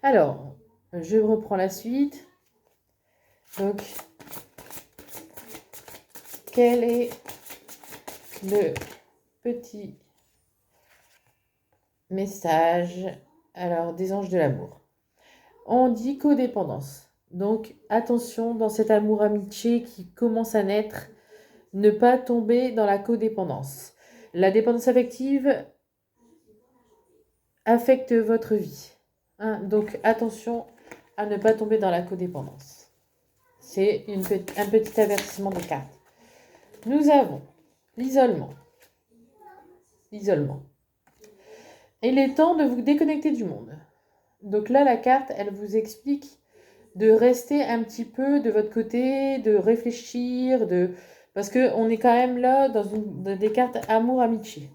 Alors, je reprends la suite. Donc, quel est le petit message alors des anges de l'amour? On dit codépendance. Donc, attention dans cet amour amitié qui commence à naître, ne pas tomber dans la codépendance. La dépendance affective affecte votre vie. Hein, donc, attention à ne pas tomber dans la codépendance. C'est un petit avertissement des cartes. Nous avons l'isolement. L'isolement. Il est temps de vous déconnecter du monde. Donc là, la carte, elle vous explique de rester un petit peu de votre côté, de réfléchir, parce qu'on est quand même là dans des cartes amour-amitié.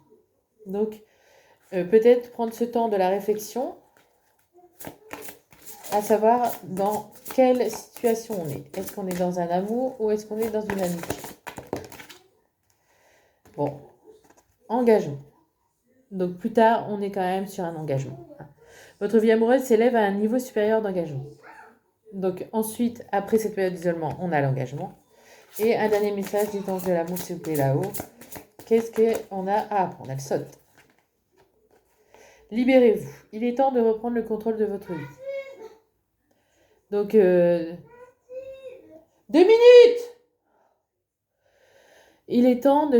Donc, peut-être prendre ce temps de la réflexion, à savoir dans quelle situation on est. Est-ce qu'on est dans un amour ou est-ce qu'on est dans une amitié? Bon, engagement. Donc plus tard, on est quand même sur un engagement. Votre vie amoureuse s'élève à un niveau supérieur d'engagement. Donc ensuite, après cette période d'isolement, on a l'engagement. Et un dernier message des anges de l'amour, s'il vous plaît, là-haut. Qu'est-ce qu'on a à apprendre? Elle saute. Libérez-vous. Il est temps de reprendre le contrôle de votre vie. Donc, 2 minutes! Il est temps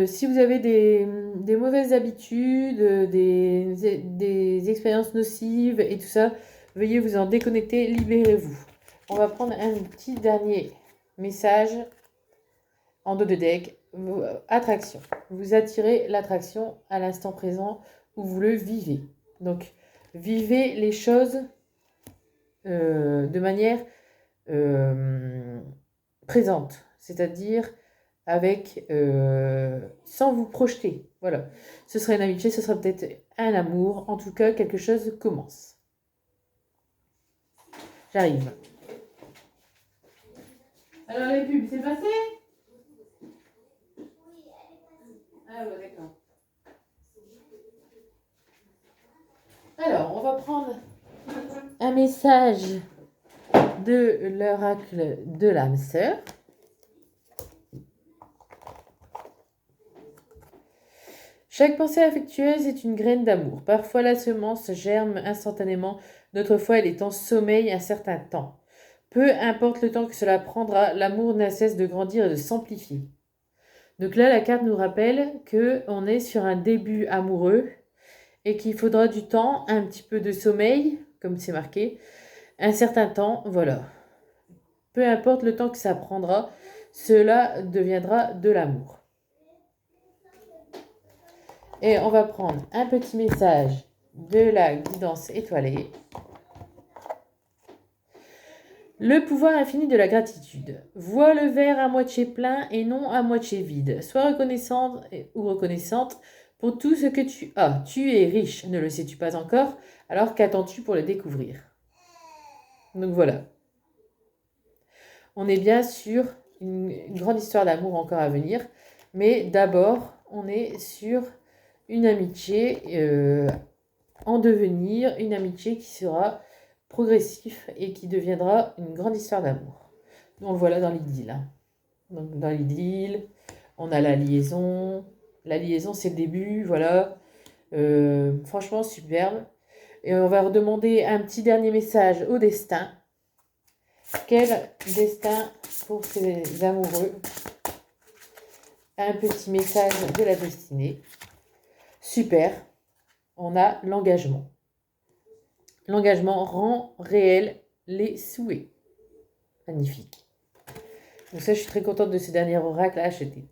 si vous avez des mauvaises habitudes, des expériences nocives et tout ça, veuillez vous en déconnecter, libérez-vous. On va prendre un petit dernier message en dos de deck. Attraction. Vous attirez l'attraction à l'instant présent où vous le vivez. Donc, vivez les choses de manière présente, c'est-à-dire avec sans vous projeter. Voilà. Ce serait une amitié, ce serait peut-être un amour. En tout cas, quelque chose commence. J'arrive. Alors les pubs, c'est passé? Ah ouais, d'accord. Alors, on va prendre un message de l'oracle de l'âme sœur. Chaque pensée affectueuse est une graine d'amour. Parfois la semence germe instantanément, d'autres fois elle est en sommeil un certain temps. Peu importe le temps que cela prendra, l'amour n'a cesse de grandir et de s'amplifier. Donc là, la carte nous rappelle qu'on est sur un début amoureux et qu'il faudra du temps, un petit peu de sommeil, comme c'est marqué, un certain temps, voilà. Peu importe le temps que ça prendra, cela deviendra de l'amour. Et on va prendre un petit message de la guidance étoilée. Le pouvoir infini de la gratitude. Vois le verre à moitié plein et non à moitié vide. Sois reconnaissante ou reconnaissante pour tout ce que tu as. Tu es riche, ne le sais-tu pas encore? Alors qu'attends-tu pour le découvrir? Donc voilà. On est bien sur une grande histoire d'amour encore à venir. Mais d'abord, on est sur une amitié en devenir, une amitié qui sera progressif et qui deviendra une grande histoire d'amour. On le voit là dans l'idylle. Hein. Donc dans l'idylle, on a la liaison. La liaison, c'est le début, voilà. Franchement, superbe. Et on va redemander un petit dernier message au destin. Quel destin pour ces amoureux? Un petit message de la destinée. Super. On a l'engagement. L'engagement rend réel les souhaits. Magnifique. Donc ça, je suis très contente de ce dernier oracle à acheter.